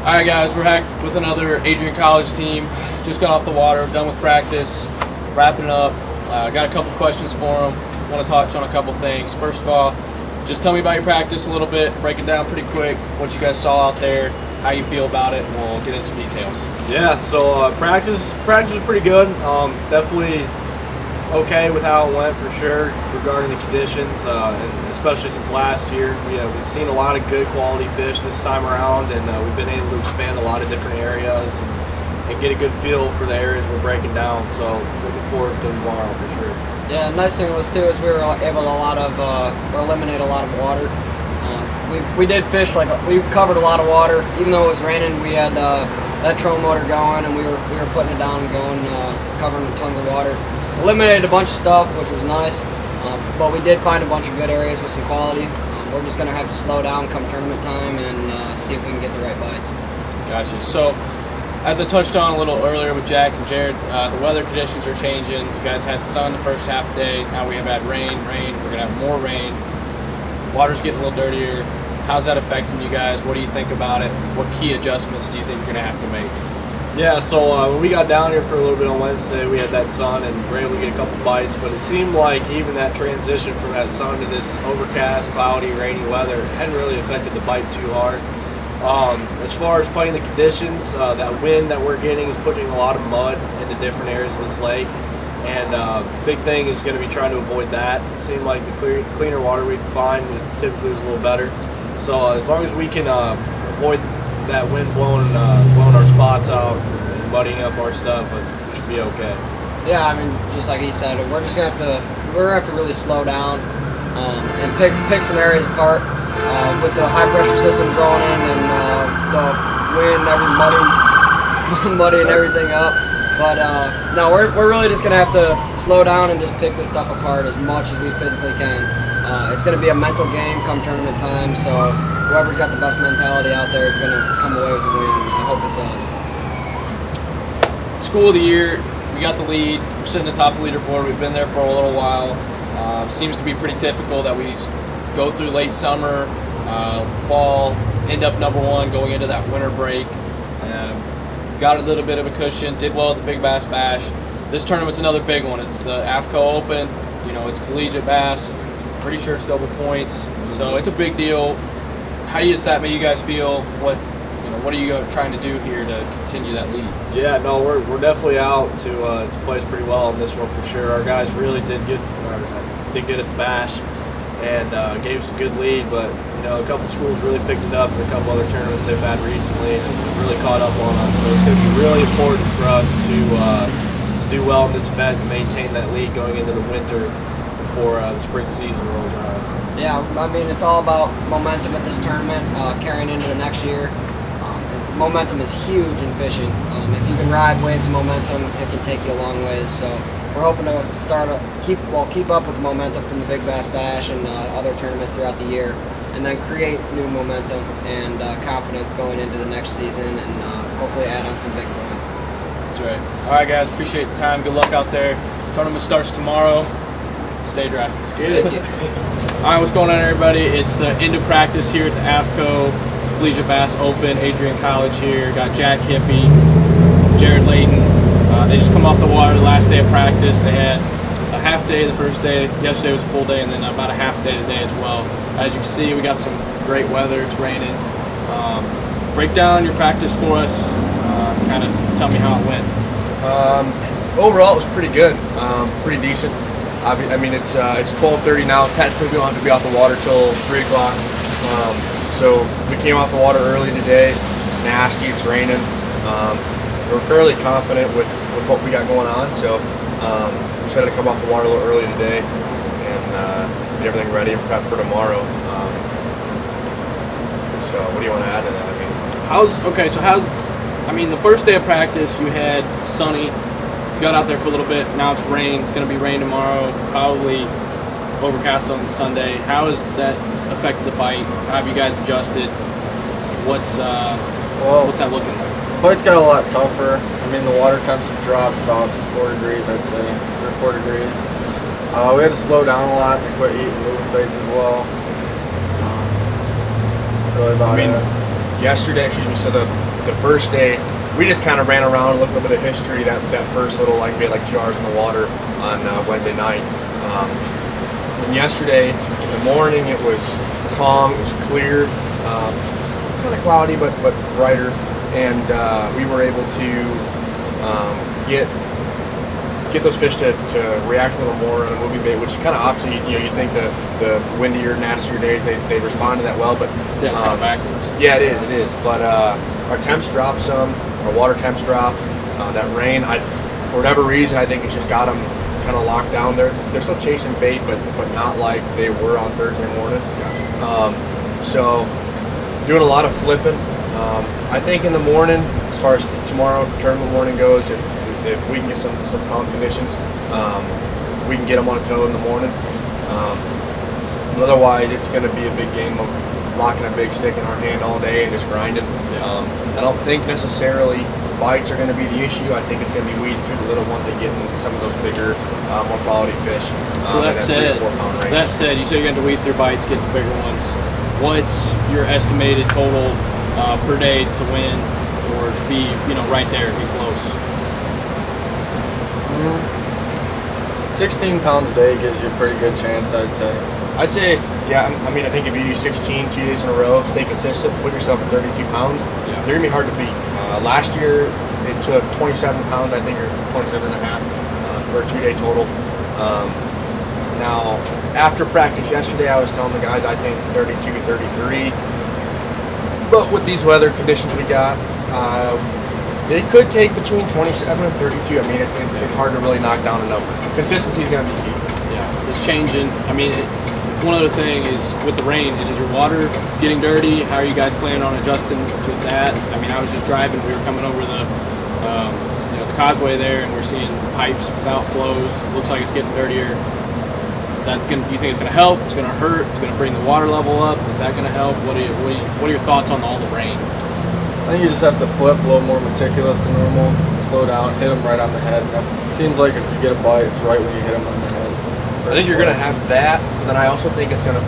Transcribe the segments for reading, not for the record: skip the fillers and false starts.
All right, guys, we're back with another Adrian College team. Just got off the water, done with practice, wrapping up. Got a couple questions for them. Want to touch on a couple things. First of all, just tell me about your practice a little bit, break it down pretty quick, what you guys saw out there, how you feel about it, and we'll get into some details. Yeah, so practice was pretty good. Definitely okay with how it went for sure regarding the conditions, and especially since last year. We've seen a lot of good quality fish this time around, and we've been able to expand a lot of different areas and get a good feel for the areas we're breaking down. So looking forward to tomorrow for sure. Yeah, nice thing was too is we were able to eliminate a lot of water. We did fish, we covered a lot of water. Even though it was raining, we had that trolling motor going, and we were putting it down and going, covering tons of water. Eliminated a bunch of stuff, which was nice, but we did find a bunch of good areas with some quality. We're just going to have to slow down come tournament time and see if we can get the right bites. Gotcha. So, as I touched on a little earlier with Jack and Jared, the weather conditions are changing. You guys had sun the first half day. Now we have had rain. We're going to have more rain. Water's getting a little dirtier. How's that affecting you guys? What do you think about it? What key adjustments do you think you're going to have to make? Yeah, so when we got down here for a little bit on Wednesday, we had that sun and were able to get a couple bites, but it seemed like even that transition from that sun to this overcast, cloudy, rainy weather hadn't really affected the bite too hard. As far as playing the conditions, that wind that we're getting is putting a lot of mud into different areas of this lake, and big thing is going to be trying to avoid that. It seemed like the cleaner water we could find typically was a little better. So as long as we can avoid that wind blowing our spots out and muddying up our stuff, but we should be okay. Yeah, I mean, just like he said, we're gonna have to really slow down and pick some areas apart with the high pressure systems rolling in and the wind, muddying everything up. But no, we're really just gonna have to slow down and just pick this stuff apart as much as we physically can. It's gonna be a mental game come tournament time, so whoever's got the best mentality out there is going to come away with the win. I hope it's us. School of the year, we got the lead. We're sitting atop the leaderboard. We've been there for a little while. Seems to be pretty typical that we go through late summer, fall, end up number one going into that winter break. Got a little bit of a cushion, did well at the Big Bass Bash. This tournament's another big one. It's the AFTCO Open. It's collegiate bass. It's pretty sure it's double points. So it's a big deal. How does that make you guys feel? What are you trying to do here to continue that lead? Yeah, no, we're definitely out to place pretty well on this one for sure. Our guys really did good at the bash and gave us a good lead, but a couple schools really picked it up in a couple other tournaments they've had recently and really caught up on us. So it's going to be really important for us to do well in this event and maintain that lead going into the winter before the spring season rolls around. Yeah, I mean, it's all about momentum at this tournament, carrying into the next year. Momentum is huge in fishing. If you can ride waves of momentum, it can take you a long ways. So we're hoping to keep up with the momentum from the Big Bass Bash and other tournaments throughout the year, and then create new momentum and confidence going into the next season, and hopefully add on some big points. That's right. All right, guys, appreciate the time. Good luck out there. Tournament starts tomorrow. Stay dry. Let's get it. All right, what's going on, everybody? It's the end of practice here at the AFTCO Collegiate Bass Open. Adrian College here. Got Jack Hippie, Jared Layton. They just come off the water the last day of practice. They had a half day the first day. Yesterday was a full day, and then about a half day today as well. As you can see, we got some great weather. It's raining. Break down your practice for us. Kind of tell me how it went. Overall, it was pretty good. Pretty decent. I mean, it's 12:30 now. Technically, we don't have to be off the water till 3 o'clock. So we came off the water early today. It's nasty. It's raining. We're fairly confident with what we got going on. So we just had to come off the water a little early today and get everything ready and prep for tomorrow. So what do you want to add to that? I mean, the first day of practice you had sunny. You got out there for a little bit. Now it's rain. It's going to be rain tomorrow. Probably overcast on Sunday. How has that affected the bite? How have you guys adjusted? What's that looking like? The bite's got a lot tougher. I mean, the water temps have dropped about 4 degrees, I'd say, 3 or 4 degrees. We had to slow down a lot and quit eating moving baits as well. Really about it. So the first day, we just kind of ran around, looked at a little bit of history. That first little, like, we had like 2 hours in the water on Wednesday night. And yesterday in the morning, it was calm, it was clear, kind of cloudy, but brighter, and we were able to get those fish to react a little more on a moving bait, which is kind of opposite. You think the windier, nastier days they respond to that well, but yeah, it's kind of backwards. Yeah, it is. But our temps dropped some. Our water temps dropped. That rain, for whatever reason, I think it's just got them kind of locked down. They're still chasing bait, but not like they were on Thursday morning. So doing a lot of flipping. I think in the morning, as far as tomorrow tournament morning goes, if we can get some calm conditions, we can get them on a tow in the morning. Otherwise, it's going to be a big game of locking a big stick in our hand all day and just grinding. I don't think necessarily bites are going to be the issue. I think it's going to be weeding through the little ones and getting some of those bigger, more quality fish. So that said, you say you're going to weed through bites, get the bigger ones. What's your estimated total per day to win, or to be right there, be close? 16 pounds a day gives you a pretty good chance, I'd say. Yeah, I mean, I think if you do 16 2 days in a row, stay consistent, put yourself at 32 pounds, they're going to be hard to beat. Last year, it took 27 pounds, I think, or 27 and a half for a 2-day total. Now, after practice yesterday, I was telling the guys I think 32, 33. But with these weather conditions we got, it could take between 27 and 32. I mean, it's hard to really knock down a number. Consistency is going to be key. Yeah, it's changing. I mean, one other thing is with the rain, is your water getting dirty? How are you guys planning on adjusting with that? I mean, I was just driving. We were coming over the causeway there, and we're seeing pipes without flows. It looks like it's getting dirtier. Do you think it's going to help? It's going to hurt? It's going to bring the water level up? Is that going to help? What are your thoughts on all the rain? I think you just have to flip a little more meticulous than normal, slow down, hit them right on the head. It seems like if you get a bite, it's right when you hit them on the head. I think you're going to have that, but then I also think it's going to,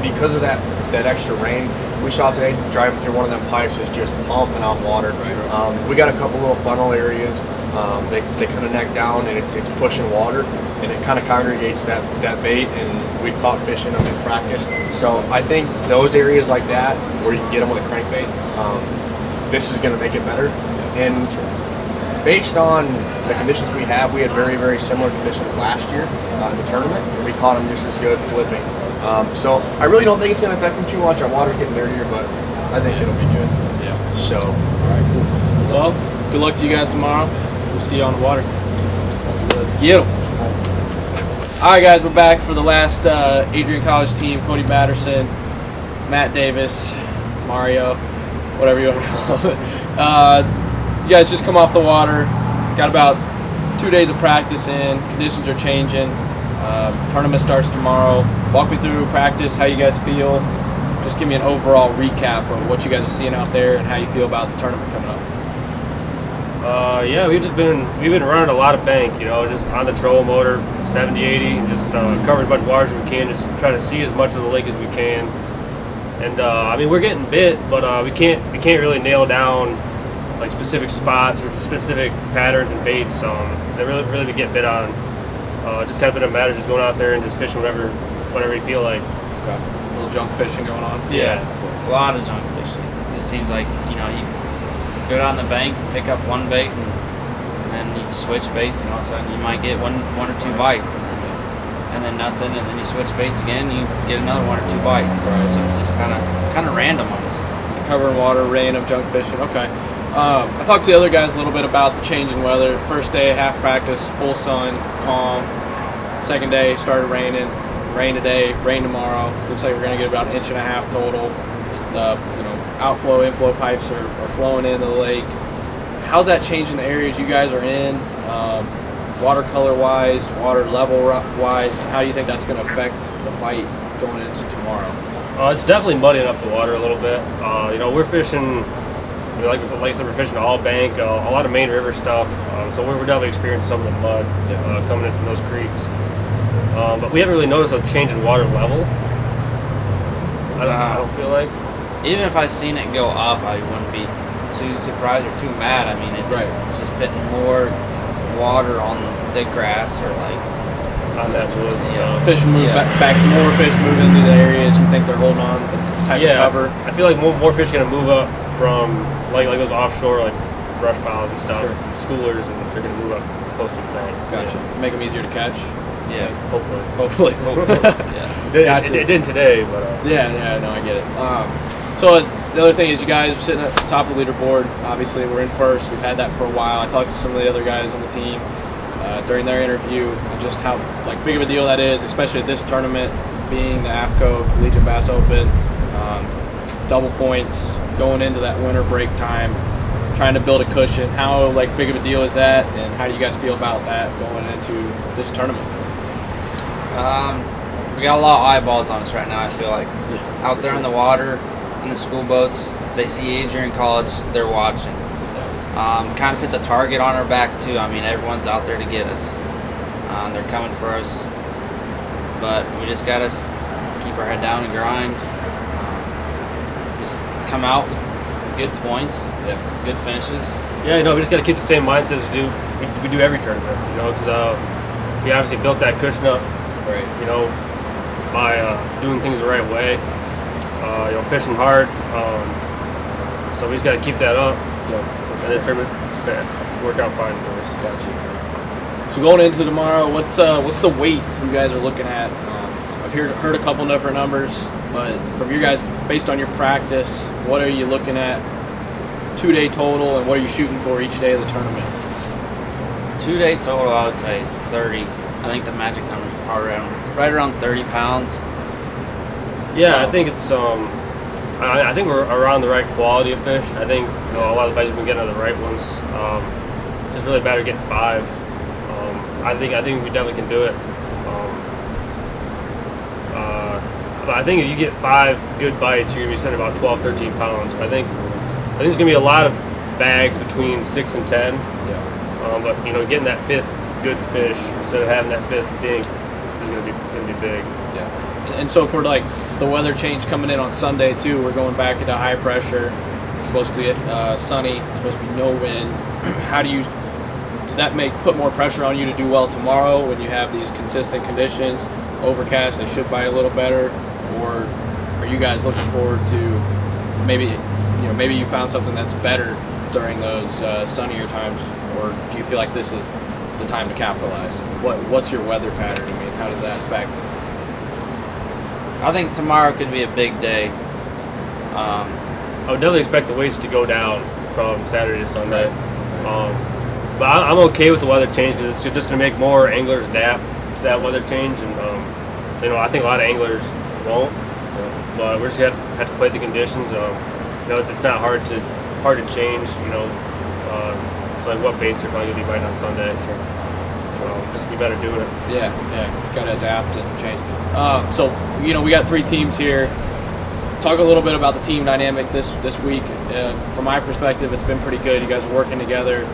because of that extra rain, we saw today driving through one of them pipes is just pumping out water. We got a couple little funnel areas. They kind of neck down, and it's pushing water, and it kind of congregates that bait, and we've caught fish in them in practice. So I think those areas like that, where you can get them with a crankbait, this is going to make it better. And based on the conditions we had very, very similar conditions last year in the tournament, and we caught them just as good flipping. So I really don't think it's going to affect them too much. Our water's getting dirtier, but I think it'll be good. Yeah. So. All right, cool. Well, good luck to you guys tomorrow. We'll see you on the water. Get 'em. All right, guys, we're back for the last Adrian College team. Cody Batterson, Matt Davis, Mario, whatever you want to call it. You guys just come off the water. Got about 2 days of practice in. Conditions are changing. Tournament starts tomorrow. Walk me through practice, how you guys feel. Just give me an overall recap of what you guys are seeing out there and how you feel about the tournament coming up. Yeah, we've been running a lot of bank, just on the trolling motor, 70, 80, and just cover as much water as we can, just try to see as much of the lake as we can. And I mean, we're getting bit, but we can't really nail down like specific spots or specific patterns and baits. That really to get bit on. Just kind of been a matter of just going out there and just fishing whatever you feel like. Okay. A little junk fishing going on. Yeah. A lot of junk fishing. It just seems like you go down the bank, pick up one bait, and then you switch baits, and all of a sudden you might get one or two bites, and then nothing, and then you switch baits again, you get another 1 or 2 bites. Right. So it's just kind of random almost. Covering water, rain of junk fishing. Okay. I talked to the other guys a little bit about the change in weather. First day, half practice, full sun, calm. Second day, started raining. Rain today, rain tomorrow. Looks like we're going to get about 1.5 inches total. Just, outflow, inflow pipes are flowing into the lake. How's that changing the areas you guys are in? Water color wise, water level wise, how do you think that's going to affect the bite going into tomorrow? It's definitely muddying up the water a little bit. We're fishing, like I said, we're fishing all bank, a lot of main river stuff. So we're definitely experiencing some of the mud coming in from those creeks. But we haven't really noticed a change in water level. I don't feel like. even if I seen it go up, I wouldn't be too surprised or too mad. I mean, it's just putting more water on the grass or like on that wood. Fish move back, more fish move into the areas you think they're holding on, the type of cover. I feel like more fish are gonna move up from like those offshore like brush piles and stuff, schoolers, and they're gonna move up close to the bank. Gotcha. Make them easier to catch. Yeah, hopefully. Yeah. It didn't today, but no, I get it. So the other thing is, you guys are sitting at the top of the leaderboard. Obviously, we're in first. We've had that for a while. I talked to some of the other guys on the team during their interview, and just how big of a deal that is, especially at this tournament, being the AFTCO Collegiate Bass Open. Double points going into that winter break time, trying to build a cushion. How big of a deal is that, and how do you guys feel about that going into this tournament? We got a lot of eyeballs on us right now. I feel like out there in the water, in the school boats, they see Adrian College, they're watching. Kind of put the target on our back too. I mean, everyone's out there to get us. They're coming for us, but we just gotta keep our head down and grind. Just come out with good points, good finishes. Yeah, we just gotta keep the same mindset as we do every tournament. Because we obviously built that cushion up. Right. By doing things the right way. Fishing hard. So we just got to keep that up. And this tournament worked out fine for us. Gotcha. So going into tomorrow, what's the weight you guys are looking at? I've heard a couple different numbers, but from you guys, based on your practice, what are you looking at 2-day total, and what are you shooting for each day of the tournament? 2-day total, I would say 30. I think the magic number is probably right around 30 pounds. Yeah, so I think it's I think we're around the right quality of fish. I think a lot of the bites we've been getting are the right ones. It's really better getting 5. I think we definitely can do it. But I think if you get 5 good bites, you're gonna be sending about 12, 13 pounds. I think there's gonna be a lot of bags between 6 and 10. Yeah. But getting that 5th good fish instead of having that 5th dink is gonna be big. Yeah. And so for the weather change coming in on Sunday too, we're going back into high pressure. It's supposed to get sunny. It's supposed to be no wind. Does that put more pressure on you to do well tomorrow when you have these consistent conditions? Overcast, they should bite a little better, or are you guys looking forward to maybe you found something that's better during those sunnier times, or do you feel like this is the time to capitalize? What's your weather pattern? I mean, how does that affect? I think tomorrow could be a big day. I would definitely expect the weights to go down from Saturday to Sunday. Right. But I'm okay with the weather change because it's just going to make more anglers adapt to that weather change, and I think a lot of anglers won't. But we're just gonna have to play the conditions. It's not hard to change. It's like what baits are probably gonna be biting on Sunday. Sure. Just be better doing it. Yeah, gotta adapt and change. So we got 3 teams here. Talk a little bit about the team dynamic this week. From my perspective, it's been pretty good. You guys are working together.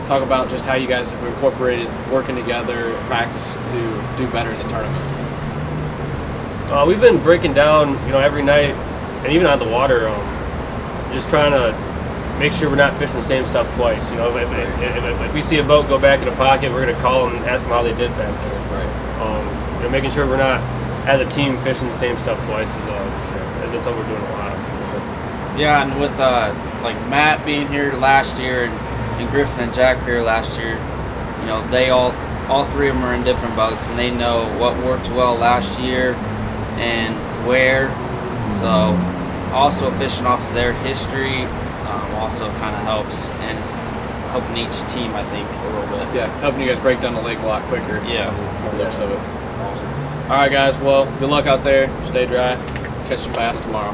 Talk about just how you guys have incorporated working together in practice to do better in the tournament. We've been breaking down, every night, and even on the water, just trying to make sure we're not fishing the same stuff twice. If we see a boat go back in a pocket, we're going to call them and ask them how they did back there. Right. Making sure we're not, as a team, fishing the same stuff twice is that's something we're doing a lot. Sure. Yeah, and with Matt being here last year and Griffin and Jack were here last year, they all 3 of them are in different boats, and they know what worked well last year and where. So also fishing off of their history also kind of helps, and it's helping each team, I think, a little bit. Yeah, helping you guys break down the lake a lot quicker. Yeah. From the looks of it. Awesome. All right, guys. Well, good luck out there. Stay dry. Catch some bass tomorrow.